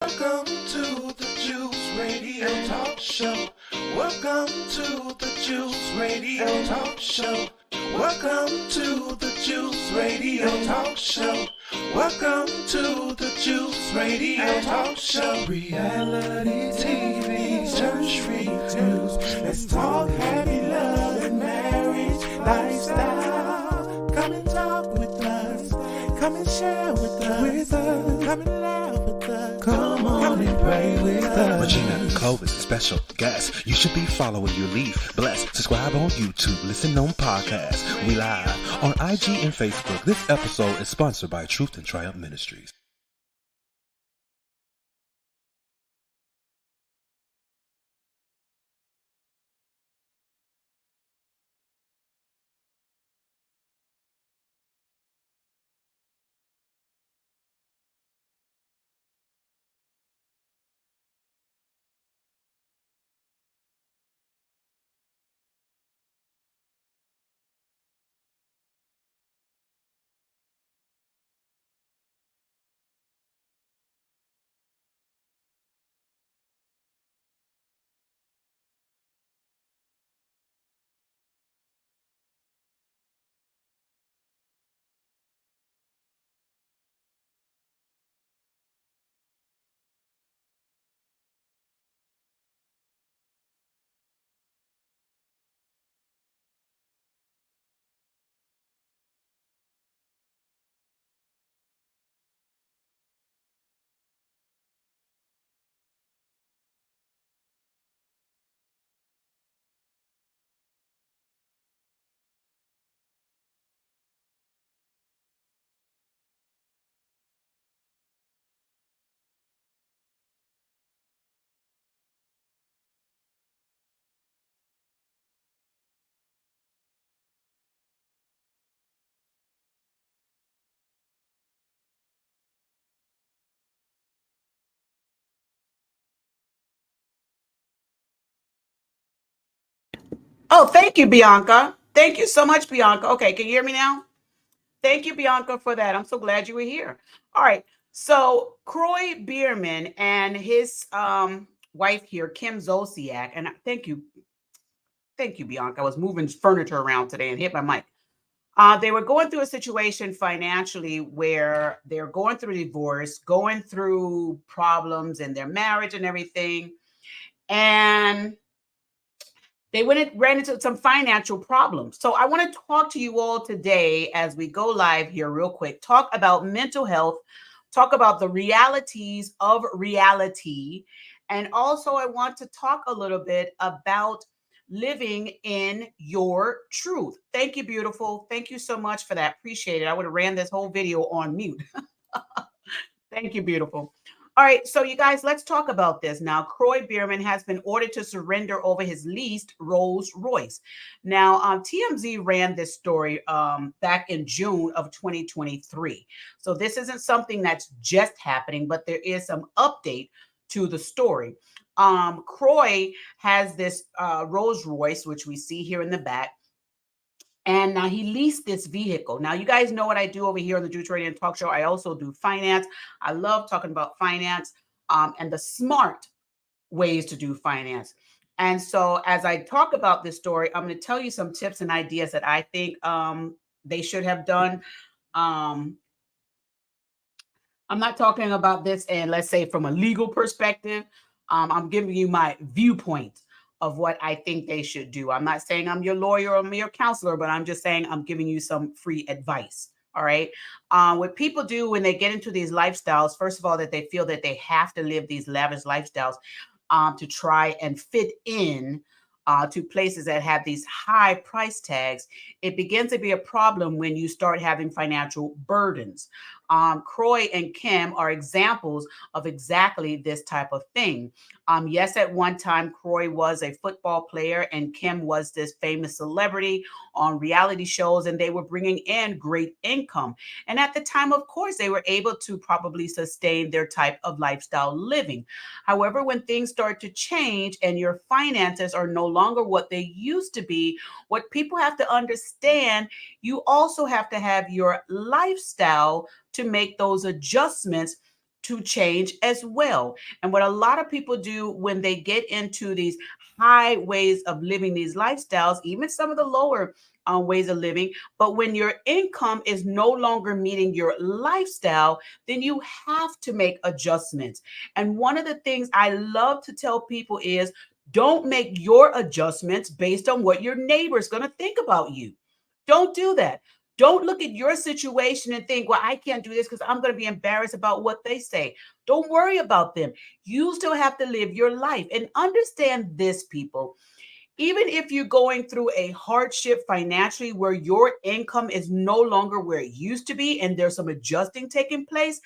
Welcome to the Juice Radio Talk Show. Welcome to the Juice Radio Talk Show. Welcome to the Juice Radio Talk Show. Welcome to the Juice Radio Talk Show. Reality TV, church reviews. Let's talk happy love and marriage lifestyle. Come and talk with us. Come and share with us. Come and laugh with us. Come on and pray with us. Regina and Clovis, special guests. You should be following your lead. Bless. Subscribe on YouTube. Listen on podcasts. We live on IG and Facebook. This episode is sponsored by Truth and Triumph Ministries. Oh, thank you, Bianca. Thank you so much, Bianca. Okay, can you hear me now? Thank you, Bianca, for that. I'm so glad you were here. All right. So Kroy Biermann and his wife here, Kim Zolciak, and thank you, Bianca. I was moving furniture around today and hit my mic. They were going through a situation financially where they're going through divorce, going through problems in their marriage and everything. And they ran into some financial problems. So I want to talk to you all today as we go live here real quick, talk about mental health, talk about the realities of reality. And also I want to talk a little bit about living in your truth. Thank you, beautiful. Thank you so much for that. Appreciate it. I would have ran this whole video on mute. Thank you, beautiful. All right, so you guys, let's talk about this. Now, Kroy Biermann has been ordered to surrender over his leased Rolls Royce. Now, TMZ ran this story back in June of 2023. So this isn't something that's just happening, but there is some update to the story. Kroy has this Rolls Royce, which we see here in the back. And now he leased this vehicle. Now, you guys know what I do over here on the Juice Radio and Talk Show. I also do finance. I love talking about finance and the smart ways to do finance. And so as I talk about this story, I'm going to tell you some tips and ideas that I think they should have done. I'm not talking about this and let's say from a legal perspective. I'm giving you my viewpoint of what I think they should do. I'm not saying I'm your lawyer or I'm your counselor, but I'm just saying I'm giving you some free advice. All right. What people do when they get into these lifestyles, first of all, that they feel that they have to live these lavish lifestyles to try and fit in to places that have these high price tags, it begins to be a problem when you start having financial burdens. Kroy and Kim are examples of exactly this type of thing. Yes, at one time, Kroy was a football player and Kim was this famous celebrity on reality shows, and they were bringing in great income. And at the time, of course, they were able to probably sustain their type of lifestyle living. However, when things start to change and your finances are no longer what they used to be, what people have to understand, you also have to have your lifestyle to make those adjustments to change as well. And what a lot of people do when they get into these high ways of living, these lifestyles, even some of the lower ways of living, but when your income is no longer meeting your lifestyle, then you have to make adjustments. And one of the things I love to tell people is don't make your adjustments based on what your neighbor is going to think about you. Don't do that. Don't look at your situation and think, well, I can't do this because I'm going to be embarrassed about what they say. Don't worry about them. You still have to live your life. And understand this, people. Even if you're going through a hardship financially where your income is no longer where it used to be and there's some adjusting taking place,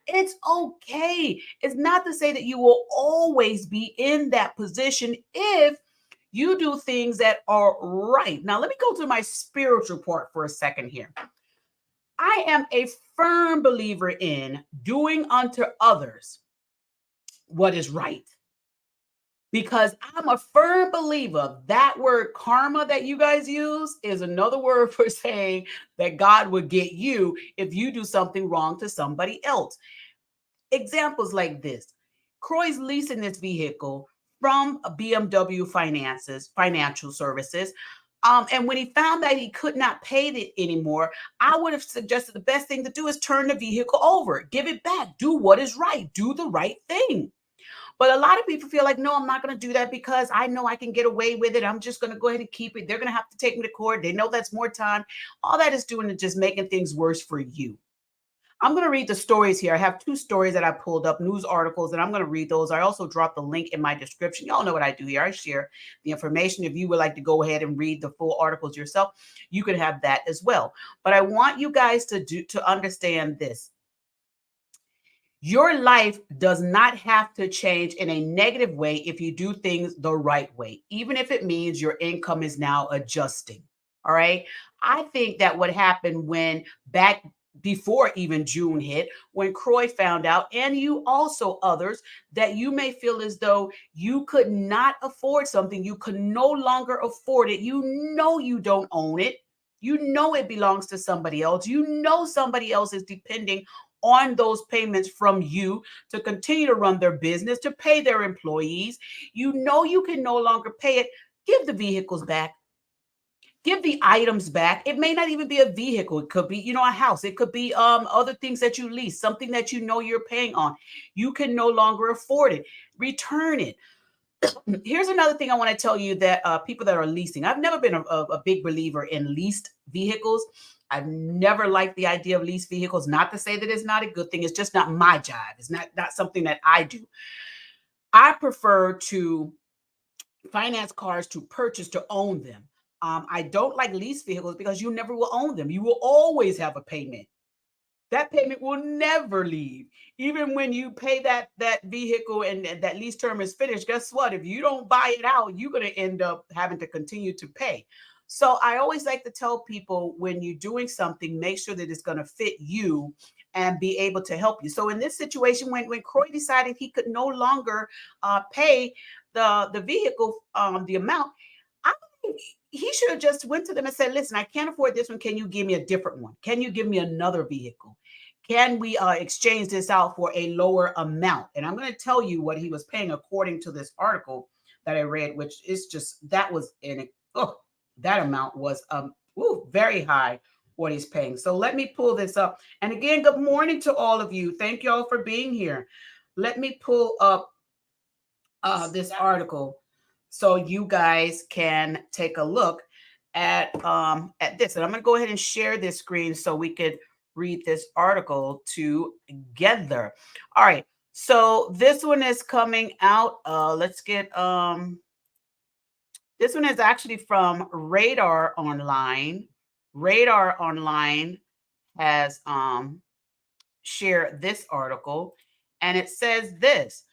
it's okay. It's not to say that you will always be in that position if you do things that are right. Now, let me go to my spiritual part for a second here. I am a firm believer in doing unto others what is right. Because I'm a firm believer that word karma that you guys use is another word for saying that God would get you if you do something wrong to somebody else. Examples like this. Kroy's leasing this vehicle from BMW Financial Services. And when he found that he could not pay it anymore, I would have suggested the best thing to do is turn the vehicle over, give it back, do what is right, do the right thing. But a lot of people feel like, no, I'm not going to do that because I know I can get away with it. I'm just going to go ahead and keep it. They're going to have to take me to court. They know that's more time. All that is doing is just making things worse for you. I'm going to read the stories here. I have 2 stories that I pulled up, news articles, and I'm going to read those. I also dropped the link in my description. Y'all know what I do here. I share the information. If you would like to go ahead and read the full articles yourself, you can have that as well. But I want you guys to understand this. Your life does not have to change in a negative way if you do things the right way, even if it means your income is now adjusting. All right. I think that what happened when back before even June hit, when Kroy found out, and you also others, that you may feel as though you could not afford something, you could no longer afford it. You know you don't own it. You know it belongs to somebody else. You know somebody else is depending on those payments from you to continue to run their business, to pay their employees. You know you can no longer pay it. Give the vehicles back. Give the items back. It may not even be a vehicle. It could be, a house. It could be other things that you lease, something that you know you're paying on. You can no longer afford it. Return it. Here's another thing I want to tell you that people that are leasing. I've never been a big believer in leased vehicles. I've never liked the idea of leased vehicles. Not to say that it's not a good thing. It's just not my job. It's not something that I do. I prefer to finance cars, to purchase, to own them. I don't like lease vehicles because you never will own them. You will always have a payment. That payment will never leave. Even when you pay that vehicle and that lease term is finished, guess what? If you don't buy it out, you're going to end up having to continue to pay. So I always like to tell people, when you're doing something, make sure that it's going to fit you and be able to help you. So in this situation, when Kroy decided he could no longer pay the vehicle, the amount, he should have just went to them and said, listen, I can't afford this one. Can you give me a different one? Can you give me another vehicle? Can we exchange this out for a lower amount? And I'm going to tell you what he was paying according to this article that I read, which is just, that was that amount was very high, what he's paying. So let me pull this up. And again, good morning to all of you. Thank you all for being here. Let me pull up this article so you guys can take a look at this. And I'm going to go ahead and share this screen so we could read this article together. All right. So this one is coming out. Let's get this one is actually from Radar Online. Radar Online has shared this article, and it says this.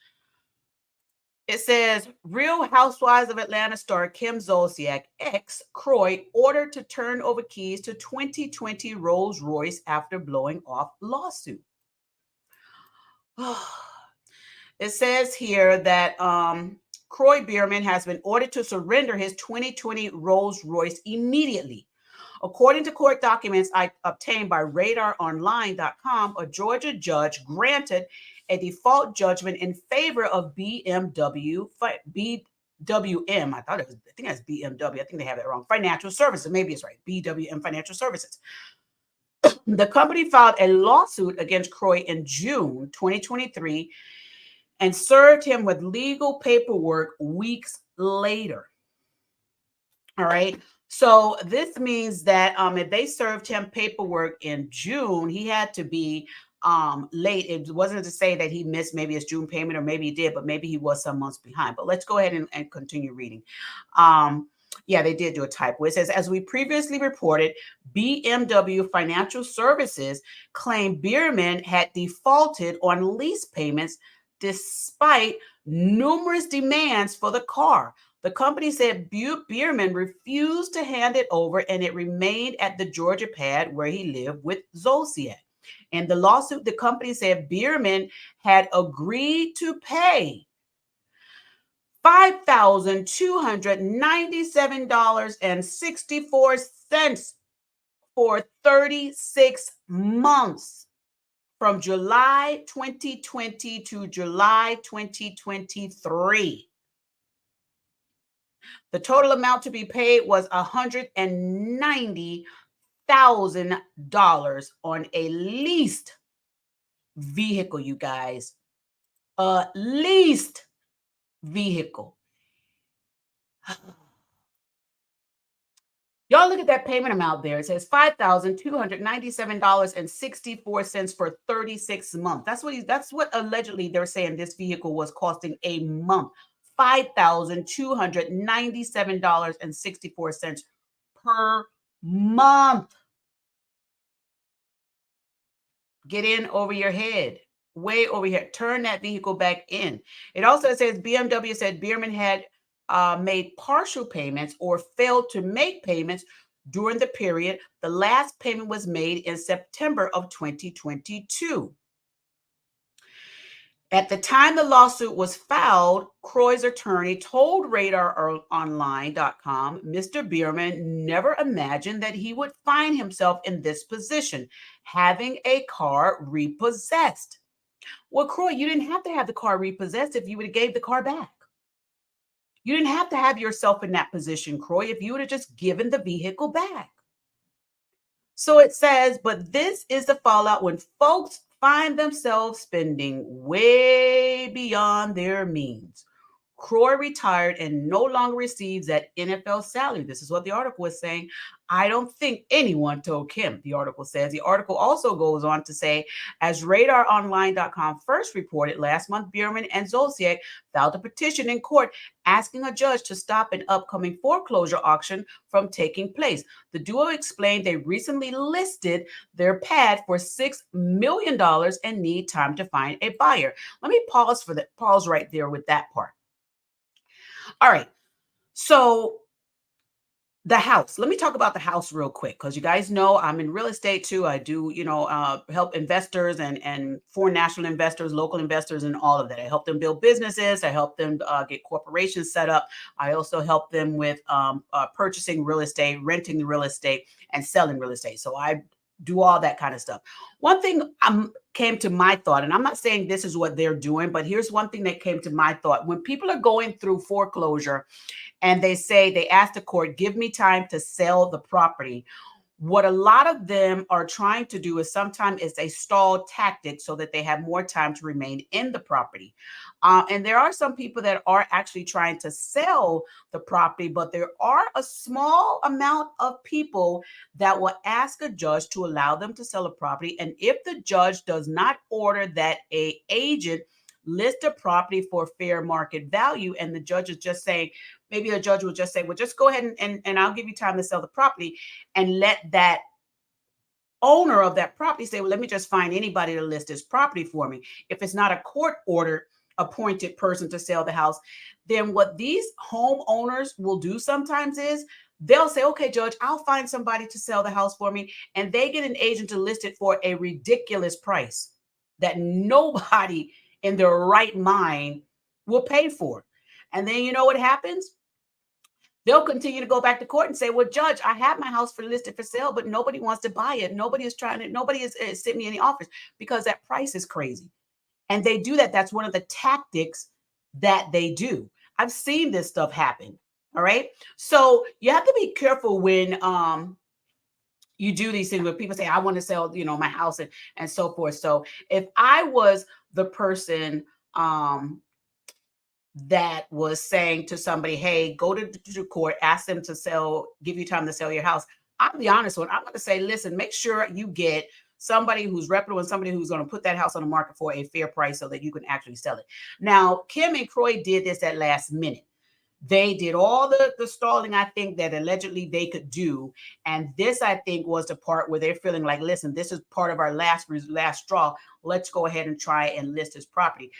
It says, Real Housewives of Atlanta star Kim Zolciak, ex Kroy, ordered to turn over keys to 2020 Rolls Royce after blowing off lawsuit. It says here that Kroy Biermann has been ordered to surrender his 2020 Rolls Royce immediately. According to court documents I obtained by RadarOnline.com, a Georgia judge granted a default judgment in favor of BWM. I think that's BMW. I think they have it wrong. Financial Services. Maybe it's right. BWM Financial Services. The company filed a lawsuit against Kroy in June 2023 and served him with legal paperwork weeks later. All right. So this means that if they served him paperwork in June, he had to be late. It wasn't to say that he missed maybe his June payment, or maybe he did, but maybe he was some months behind. But let's go ahead and continue reading. Yeah, they did do a typo. It says, as we previously reported, BMW Financial Services claimed Biermann had defaulted on lease payments despite numerous demands for the car. The company said Biermann refused to hand it over, and it remained at the Georgia pad where he lived with Zolciak. In the lawsuit, the company said Biermann had agreed to pay $5,297.64 for 36 months from July 2020 to July 2023. The total amount to be paid was $190,000 on a leased vehicle, you guys. A leased vehicle. Y'all look at that payment amount there. It says $5,297.64 for 36 months. That's what allegedly they're saying this vehicle was costing a month. $5,297.64 per month. Get in over your head, way over here. Turn that vehicle back in. It also says BMW said Biermann had made partial payments or failed to make payments during the period. The last payment was made in September of 2022. At the time the lawsuit was filed, Kroy's attorney told RadarOnline.com, Mr. Biermann never imagined that he would find himself in this position, having a car repossessed. Well, Kroy, you didn't have to have the car repossessed if you would have gave the car back. You didn't have to have yourself in that position, Kroy, if you would have just given the vehicle back. So it says, but this is the fallout when folks find themselves spending way beyond their means. Kroy retired and no longer receives that NFL salary. This is what the article is saying. I don't think anyone told him, the article says. The article also goes on to say, as RadarOnline.com first reported last month, Biermann and Zolciak filed a petition in court asking a judge to stop an upcoming foreclosure auction from taking place. The duo explained they recently listed their pad for $6 million and need time to find a buyer. Let me pause right there with that part. All right. So the house, let me talk about the house real quick, because you guys know I'm in real estate too. I do, help investors and foreign national investors, local investors, and all of that. I help them build businesses. I help them get corporations set up. I also help them with purchasing real estate, renting the real estate, and selling real estate. So I do all that kind of stuff. One thing came to my thought, and I'm not saying this is what they're doing, but here's one thing that came to my thought. When people are going through foreclosure and they ask the court, give me time to sell the property, what a lot of them are trying to do is sometimes it's a stall tactic so that they have more time to remain in the property. And there are some people that are actually trying to sell the property, but there are a small amount of people that will ask a judge to allow them to sell a property. And if the judge does not order that an agent list a property for fair market value, and the judge is just saying, maybe the judge will just say, well, just go ahead and I'll give you time to sell the property, and let that owner of that property say, well, let me just find anybody to list this property for me. If it's not a court order appointed person to sell the house, then what these homeowners will do sometimes is they'll say, okay, judge, I'll find somebody to sell the house for me. And they get an agent to list it for a ridiculous price that nobody in their right mind will pay for. And then you know what happens? They'll continue to go back to court and say, well, judge, I have my house listed for sale, but nobody wants to buy it. Nobody has sent me any offers because that price is crazy. And they do that. That's one of the tactics that they do. I've seen this stuff happen. All right. So you have to be careful when you do these things, when people say, I want to sell, my house and so forth. So if I was the person that was saying to somebody, hey, go to court, ask them to sell, give you time to sell your house, I'll be honest with, I'm going to say, listen, make sure you get somebody who's reputable and somebody who's going to put that house on the market for a fair price so that you can actually sell it. Now, Kim and Kroy did this at last minute. They did all the stalling, I think, that allegedly they could do. And this, I think, was the part where they're feeling like, listen, this is part of our last straw. Let's go ahead and try and list this property.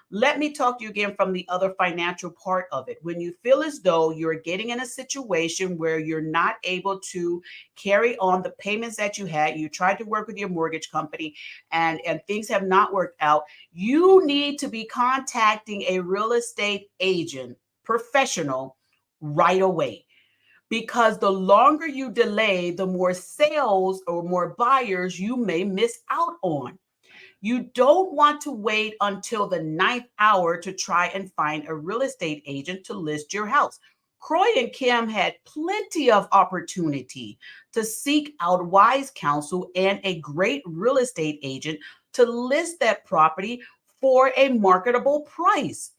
Let me talk to you again from the other financial part of it. When you feel as though you're getting in a situation where you're not able to carry on the payments that you had, you tried to work with your mortgage company and things have not worked out, you need to be contacting a real estate agent, professional, right away. Because the longer you delay, the more sales or more buyers you may miss out on. You don't want to wait until the 9th hour to try and find a real estate agent to list your house. Kroy and Kim had plenty of opportunity to seek out wise counsel and a great real estate agent to list that property for a marketable price.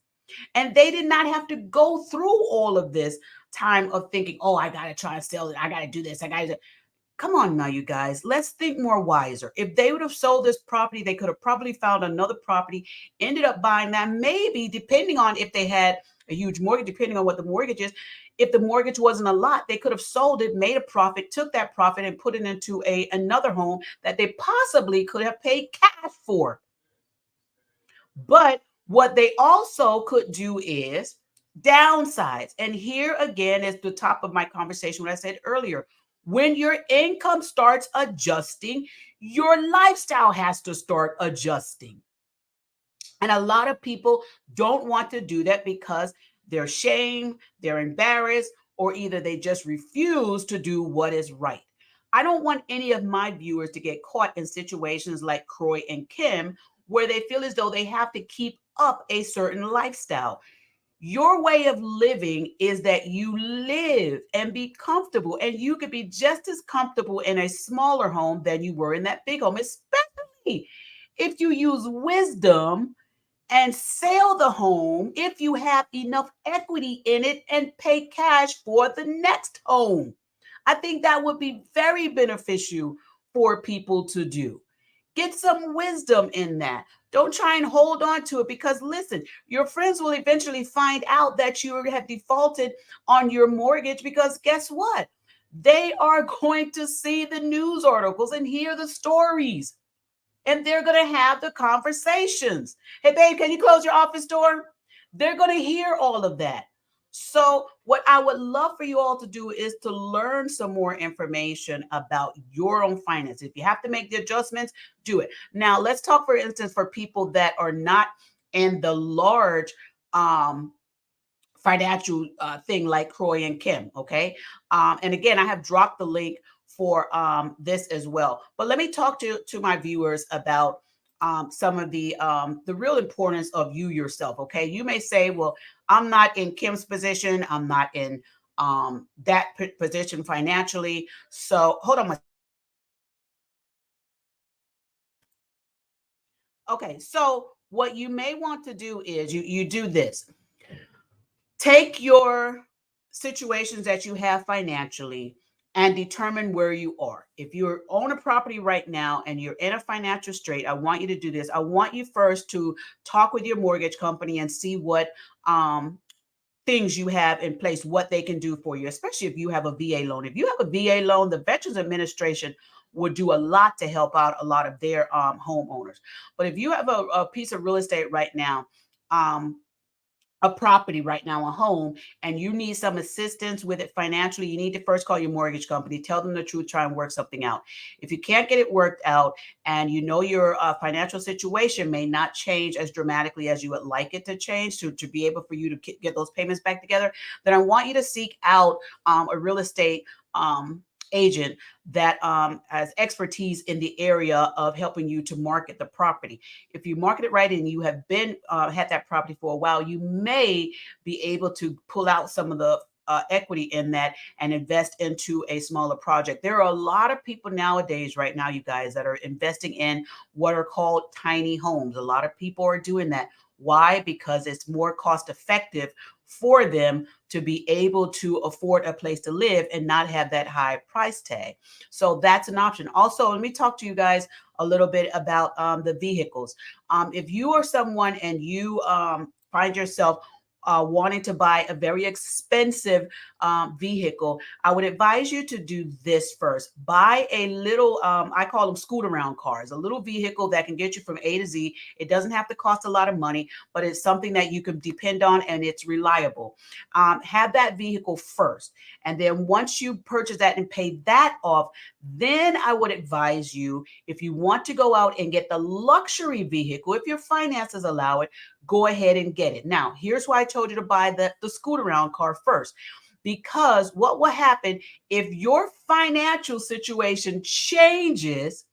And they did not have to go through all of this time of thinking, oh, I got to try and sell it. I got to do this. I got to. Come on now, you guys, let's think more wiser. If they would have sold this property, they could have probably found another property, ended up buying that, maybe depending on if they had a huge mortgage, depending on what the mortgage is. If the mortgage wasn't a lot, they could have sold it, made a profit, took that profit and put it into another home that they possibly could have paid cash for. But what they also could do is downsize. And here again is the top of my conversation, what I said earlier. When your income starts adjusting, your lifestyle has to start adjusting. And a lot of people don't want to do that because they're ashamed, they're embarrassed, or either they just refuse to do what is right. I don't want any of my viewers to get caught in situations like Kroy and Kim, where they feel as though they have to keep up a certain lifestyle. Your way of living is that you live and be comfortable, and you could be just as comfortable in a smaller home than you were in that big home, especially if you use wisdom and sell the home if you have enough equity in it and pay cash for the next home. I think that would be very beneficial for people to do. Get some wisdom in that. Don't try and hold on to it because listen, your friends will eventually find out that you have defaulted on your mortgage because guess what? They are going to see the news articles and hear the stories. And they're going to have the conversations. Hey, babe, can you close your office door? They're going to hear all of that. So what I would love for you all to do is to learn some more information about your own finances. If you have to make the adjustments, do it. Now, let's talk, for instance, for people that are not in the large financial thing like Kroy and Kim, okay? And again, I have dropped the link for this as well. But let me talk to my viewers about some of the real importance of you yourself, okay? You may say, well, I'm not in Kim's position. I'm not in that position financially. So hold on. Okay, so what you may want to do is you do this. Take your situations that you have financially and determine where you are. If you own a property right now and you're in a financial strait, I want you to do this. I want you first to talk with your mortgage company and see what things you have in place, what they can do for you, especially if you have a VA loan. If you have a VA loan, the Veterans Administration would do a lot to help out a lot of their homeowners. But if you have a piece of real estate right now, a property right now, a home, and you need some assistance with it financially, you need to first call your mortgage company, tell them the truth, try and work something out. If you can't get it worked out and you know your financial situation may not change as dramatically as you would like it to change to be able for you to get those payments back together, then I want you to seek out a real estate agent that has expertise in the area of helping you to market the property. If you market it right and you have been had that property for a while, you may be able to pull out some of the equity in that and invest into a smaller project. There are a lot of people nowadays, right now, you guys, that are investing in what are called tiny homes. A lot of people are doing that. Why? Because it's more cost effective for them to be able to afford a place to live and not have that high price tag. So that's an option. Also, let me talk to you guys a little bit about the vehicles. If you are someone and you find yourself wanting to buy a very expensive vehicle, I would advise you to do this first. Buy a little, I call them scoot around cars, a little vehicle that can get you from A to Z. It doesn't have to cost a lot of money, but it's something that you can depend on and it's reliable. Have that vehicle first. And then once you purchase that and pay that off, then I would advise you, if you want to go out and get the luxury vehicle, if your finances allow it, go ahead and get it. Now, here's why I told you to buy the scoot around car first. Because what will happen if your financial situation changes?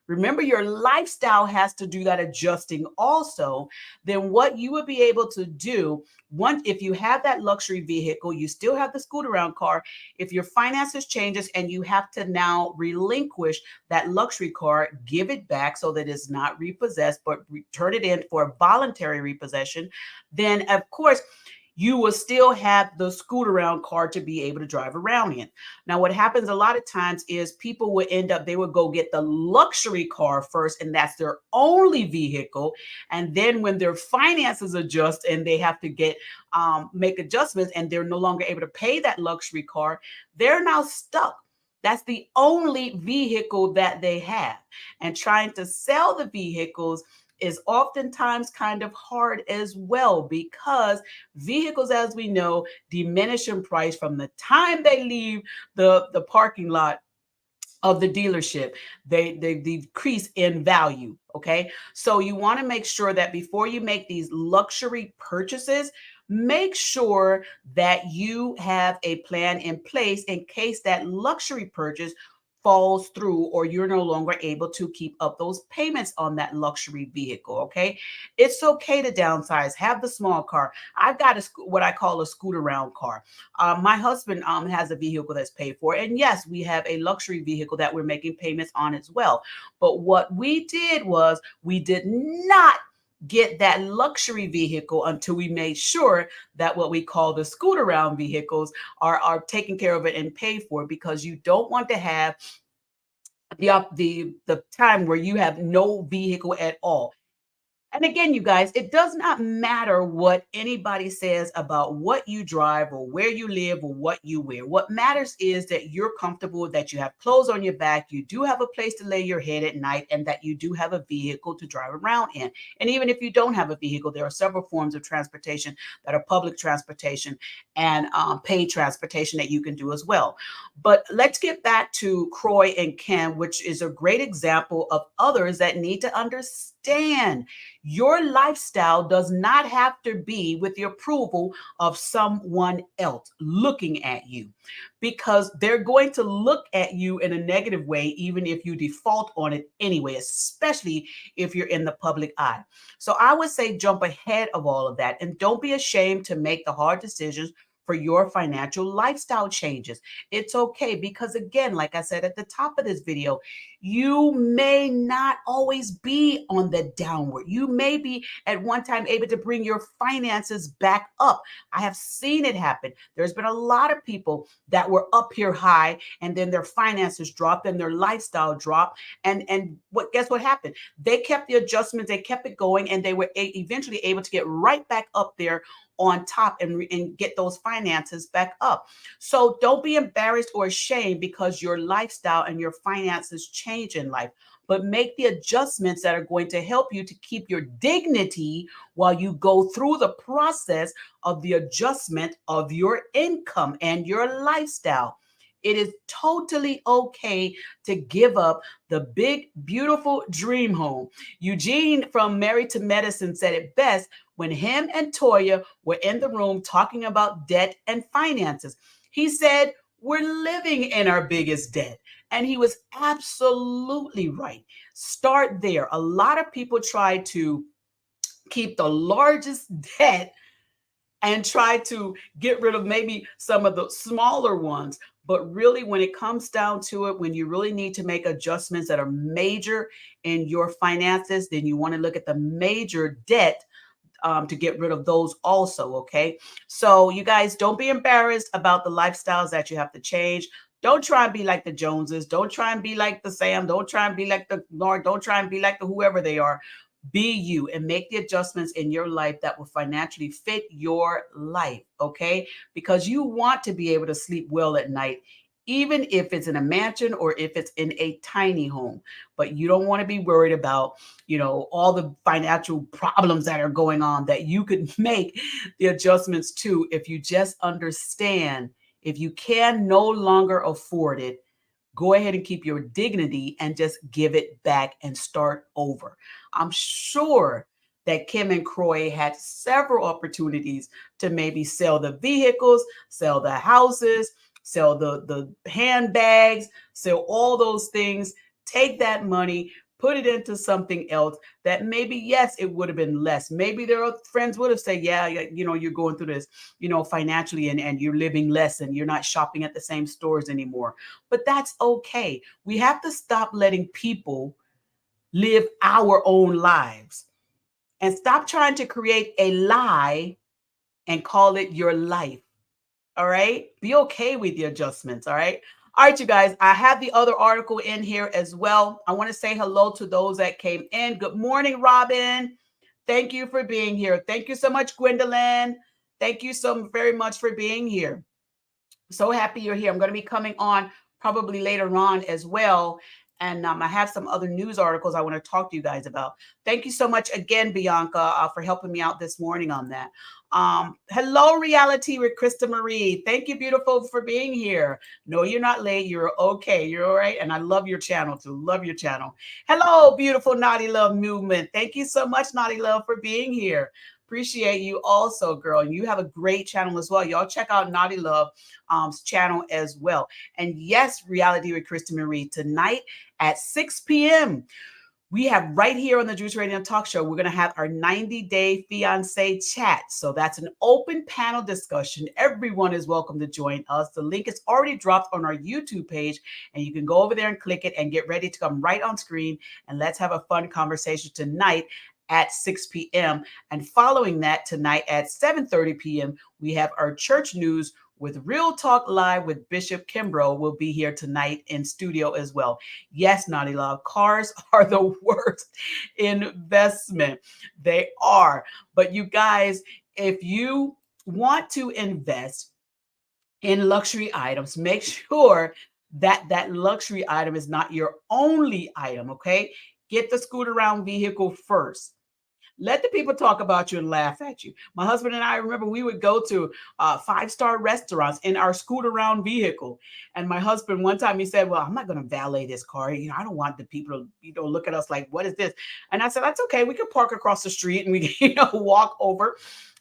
Remember, your lifestyle has to do that adjusting also. Then what you would be able to do, once, if you have that luxury vehicle, you still have the scoot around car. If your finances changes and you have to now relinquish that luxury car, give it back so that it's not repossessed, but return it in for a voluntary repossession, then of course you will still have the scoot around car to be able to drive around in. Now, what happens a lot of times is people will end up, they will go get the luxury car first, and that's their only vehicle. And then when their finances adjust and they have to get make adjustments and they're no longer able to pay that luxury car, they're now stuck. That's the only vehicle that they have. And trying to sell the vehicles is oftentimes kind of hard as well, because vehicles, as we know, diminish in price from the time they leave the parking lot of the dealership. They decrease in value. Okay, so you want to make sure that before you make these luxury purchases, make sure that you have a plan in place in case that luxury purchase falls through or you're no longer able to keep up those payments on that luxury vehicle. Okay, it's okay to downsize, have the small car. I've got what I call a scoot around car. My husband has a vehicle that's paid for, and yes, we have a luxury vehicle that we're making payments on as well. But what we did was we did not get that luxury vehicle until we made sure that what we call the scoot around vehicles are taken care of it and paid for, because you don't want to have the time where you have no vehicle at all. And again, you guys, it does not matter what anybody says about what you drive or where you live or what you wear. What matters is that you're comfortable, that you have clothes on your back, you do have a place to lay your head at night, and that you do have a vehicle to drive around in. And even if you don't have a vehicle, there are several forms of transportation that are public transportation and paid transportation that you can do as well. But let's get back to Kroy and Ken, which is a great example of others that need to understand your lifestyle does not have to be with the approval of someone else looking at you, because they're going to look at you in a negative way, even if you default on it anyway, especially if you're in the public eye. So I would say jump ahead of all of that and don't be ashamed to make the hard decisions for your financial lifestyle changes. It's okay, because again, like I said at the top of this video, you may not always be on the downward. You may be at one time able to bring your finances back up. I have seen it happen. There's been a lot of people that were up here high and then their finances dropped and their lifestyle dropped. And guess what happened? They kept the adjustments, they kept it going, and they were eventually able to get right back up there on top and get those finances back up. So don't be embarrassed or ashamed because your lifestyle and your finances change in life, but make the adjustments that are going to help you to keep your dignity while you go through the process of the adjustment of your income and your lifestyle. It is totally okay to give up the big, beautiful dream home. Eugene from Married to Medicine said it best when him and Toya were in the room talking about debt and finances. He said, we're living in our biggest debt. And he was absolutely right. Start there. A lot of people try to keep the largest debt and try to get rid of maybe some of the smaller ones. But really, when it comes down to it, when you really need to make adjustments that are major in your finances, then you want to look at the major debt to get rid of those also. Okay. So, you guys, don't be embarrassed about the lifestyles that you have to change. Don't try and be like the Joneses. Don't try and be like the Sam. Don't try and be like the Lord. Don't try and be like the whoever they are. Be you and make the adjustments in your life that will financially fit your life. Okay. Because you want to be able to sleep well at night, even if it's in a mansion or if it's in a tiny home. But you don't want to be worried about, all the financial problems that are going on that you could make the adjustments to if you just understand if you can no longer afford it, go ahead and keep your dignity and just give it back and start over. I'm sure that Kim and Kroy had several opportunities to maybe sell the vehicles, sell the houses, sell the handbags, sell all those things, take that money, put it into something else that maybe, yes, it would have been less. Maybe their friends would have said, yeah, you're going through this, financially and you're living less and you're not shopping at the same stores anymore. But that's okay. We have to stop letting people live our own lives and stop trying to create a lie and call it your life. All right. Be okay with the adjustments. All right. All right, you guys. I have the other article in here as well. I want to say hello to those that came in. Good morning, Robin. Thank you for being here. Thank you so much, Gwendolyn. Thank you so very much for being here. So happy you're here. I'm going to be coming on probably later on as well. And I have some other news articles I want to talk to you guys about. Thank you so much again, Bianca, for helping me out this morning on that. Hello, Reality with Krista Marie. Thank you, beautiful, for being here. No, you're not late. You're okay. You're all right. And I love your channel too. Love your channel. Hello, beautiful Naughty Love Movement. Thank you so much, Naughty Love, for being here. Appreciate you also, girl. And you have a great channel as well. Y'all check out Naughty Love channel as well. And yes, Reality with Krista Marie, tonight at 6 p.m., we have right here on the Juice Radio Talk Show, we're going to have our 90-day fiancé chat. So that's an open panel discussion. Everyone is welcome to join us. The link is already dropped on our YouTube page, and you can go over there and click it and get ready to come right on screen. And let's have a fun conversation tonight at 6 p.m. And following that, tonight at 7:30 p.m., we have our church news with Real Talk Live with Bishop Kimbrough will be here tonight in studio as well. Yes, Naughty Love, cars are the worst investment. They are. But you guys, if you want to invest in luxury items, make sure that that luxury item is not your only item, okay? Get the scooter around vehicle first. Let the people talk about you and laugh at you. My husband and I remember we would go to 5-star restaurants in our scooter around vehicle. And my husband, one time he said, well, I'm not going to valet this car. I don't want the people to, look at us like, what is this? And I said, that's okay. We can park across the street and we can, walk over.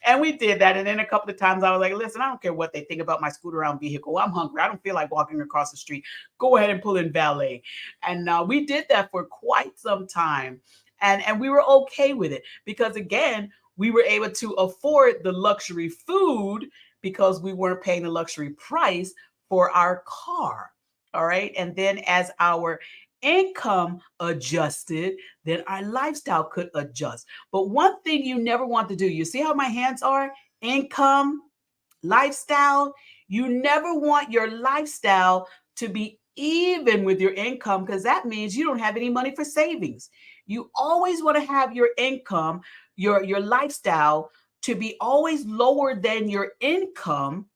And we did that. And then a couple of times I was like, listen, I don't care what they think about my scooter around vehicle. I'm hungry. I don't feel like walking across the street. Go ahead and pull in valet. And we did that for quite some time. And we were okay with it because, again, we were able to afford the luxury food because we weren't paying the luxury price for our car. All right. And then as our income adjusted, then our lifestyle could adjust. But one thing you never want to do, you see how my hands are? Income, lifestyle. You never want your lifestyle to be even with your income because that means you don't have any money for savings. You always want to have your income, your lifestyle to be always lower than your income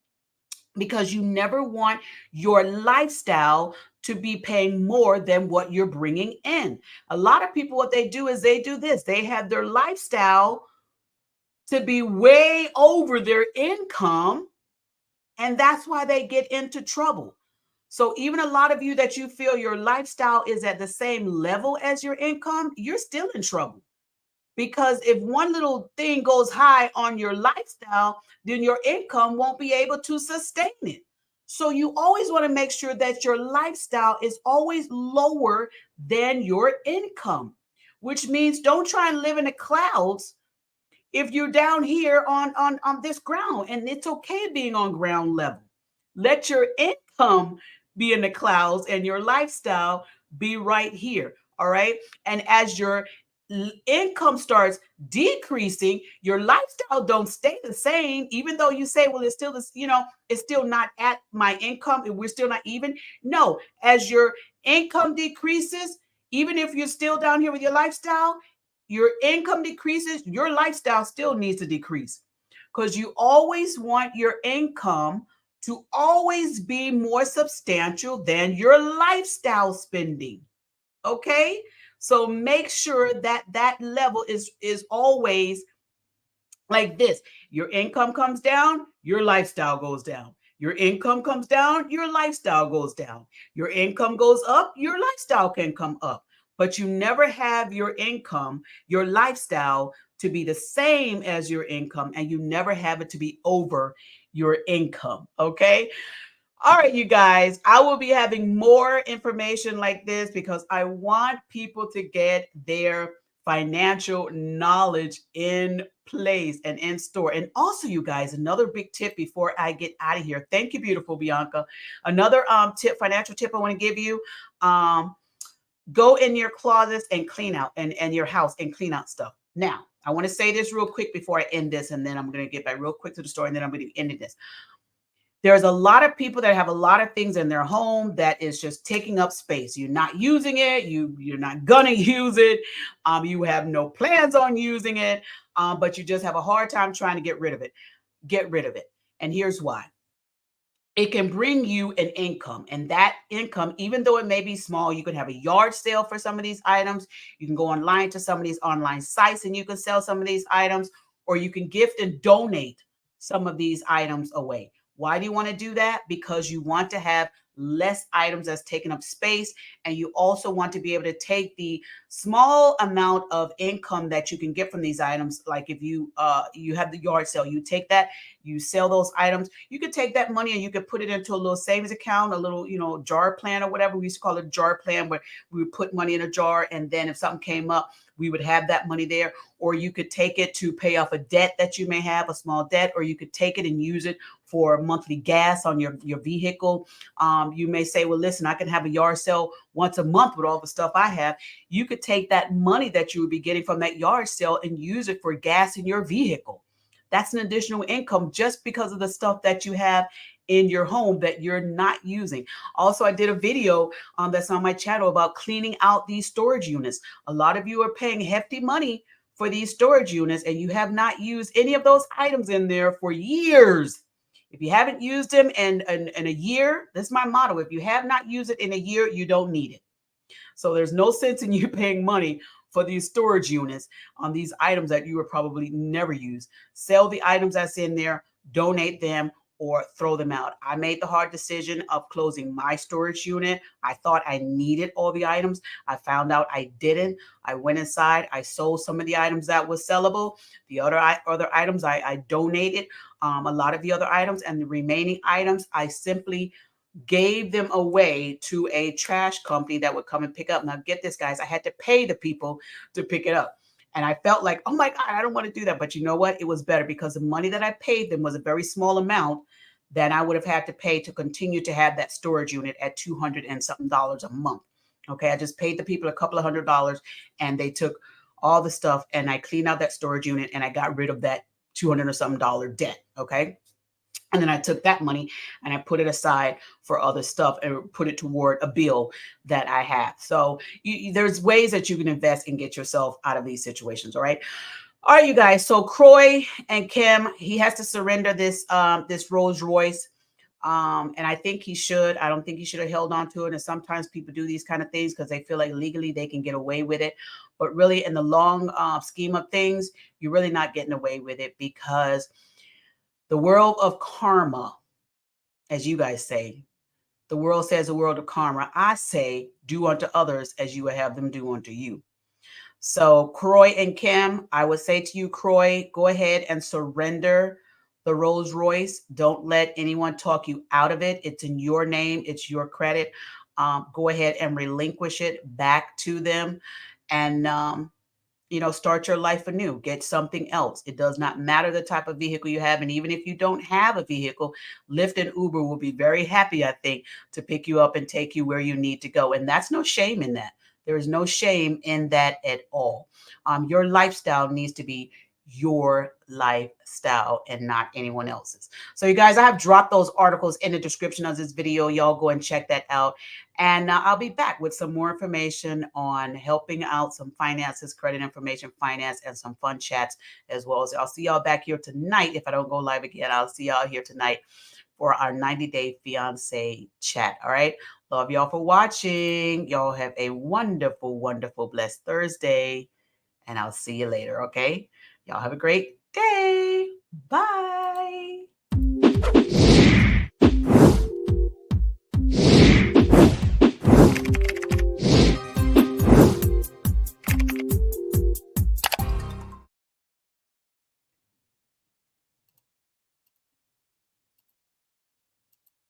because you never want your lifestyle to be paying more than what you're bringing in. A lot of people, what they do is they do this. They have their lifestyle to be way over their income, and that's why they get into trouble. So even a lot of you that you feel your lifestyle is at the same level as your income, you're still in trouble. Because if one little thing goes high on your lifestyle, then your income won't be able to sustain it. So you always want to make sure that your lifestyle is always lower than your income, which means don't try and live in the clouds if you're down here on this ground. And it's okay being on ground level. Let your income be in the clouds and your lifestyle be right here. All right. And as your income starts decreasing, your lifestyle don't stay the same, even though you say, well, it's still this, it's still not at my income and we're still not even. No, as your income decreases, even if you're still down here with your lifestyle, your income decreases, your lifestyle still needs to decrease, because you always want your income to always be more substantial than your lifestyle spending. Okay? So make sure that that level is always like this. Your income comes down, your lifestyle goes down. Your income comes down, your lifestyle goes down. Your income goes up, your lifestyle can come up. But you never have your income, your lifestyle to be the same as your income, and you never have it to be over your income. Okay? All right, you guys, I will be having more information like this because I want people to get their financial knowledge in place and in store. And also, you guys, another big tip before I get out of here. Thank you, beautiful Bianca. Another financial tip I want to give you. Go in your closets and clean out and your house and clean out stuff. Now, I want to say this real quick before I end this, and then I'm going to get back real quick to the story, and then I'm going to be ending this. There's a lot of people that have a lot of things in their home that is just taking up space. You're not using it. You're not gonna use it. You have no plans on using it, but you just have a hard time trying to get rid of it. Get rid of it. And here's why. It can bring you an income, and that income, even though it may be small, you can have a yard sale for some of these items. You can go online to some of these online sites and you can sell some of these items, or you can gift and donate some of these items away. Why do you want to do that? Because you want to have less items that's taking up space, and you also want to be able to take the small amount of income that you can get from these items. Like if you have the yard sale, you take that, you sell those items, you could take that money and you could put it into a little savings account, a little jar plan or whatever. We used to call it a jar plan, where we would put money in a jar, and then if something came up, we would have that money there. Or you could take it to pay off a debt that you may have, a small debt, or you could take it and use it for monthly gas on your vehicle. You may say, well, listen, I can have a yard sale once a month with all the stuff I have. You could take that money that you would be getting from that yard sale and use it for gas in your vehicle. That's an additional income just because of the stuff that you have in your home that you're not using. Also, I did a video that's on my channel about cleaning out these storage units. A lot of you are paying hefty money for these storage units, and you have not used any of those items in there for years. If you haven't used them in a year, this is my motto. If you have not used it in a year, you don't need it. So there's no sense in you paying money for these storage units on these items that you would probably never use. Sell the items that's in there, donate them, or throw them out. I made the hard decision of closing my storage unit. I thought I needed all the items. I found out I didn't. I went inside. I sold some of the items that was sellable. The other items I donated. A lot of the other items, and the remaining items I simply gave them away to a trash company that would come and pick up. Now get this, guys, I had to pay the people to pick it up. And I felt like, oh my God, I don't want to do that. But you know what? It was better, because the money that I paid them was a very small amount than I would have had to pay to continue to have that storage unit at $200 and something a month. Okay. I just paid the people a couple of $100, and they took all the stuff, and I cleaned out that storage unit, and I got rid of that $200 or something debt. Okay. And then I took that money and I put it aside for other stuff and put it toward a bill that I have. So there's ways that you can invest and get yourself out of these situations. All right. All right, you guys. So Kroy and Kim, he has to surrender this Rolls Royce. And I think he should. I don't think he should have held on to it. And sometimes people do these kind of things because they feel like legally they can get away with it. But really, in the long scheme of things, you're really not getting away with it, because the world of karma, as you guys say, the world says the world of karma. I say, do unto others as you would have them do unto you. So Kroy and Kim, I would say to you, Kroy, go ahead and surrender the Rolls Royce. Don't let anyone talk you out of it. It's in your name. It's your credit. Go ahead and relinquish it back to them, and start your life anew. Get something else. It does not matter the type of vehicle you have. And even if you don't have a vehicle, Lyft and Uber will be very happy, I think, to pick you up and take you where you need to go. And that's no shame in that. There is no shame in that at all. Your lifestyle needs to be your lifestyle and not anyone else's. So you guys, I have dropped those articles in the description of this video. Y'all go and check that out. And I'll be back with some more information on helping out, some finances, credit information, finance, and some fun chats as well. So I'll see y'all back here tonight. If I don't go live again, I'll see y'all here tonight for our 90-day fiance chat. All right. Love y'all for watching. Y'all have a wonderful, wonderful, blessed Thursday. And I'll see you later. Okay. Y'all have a great day. Bye.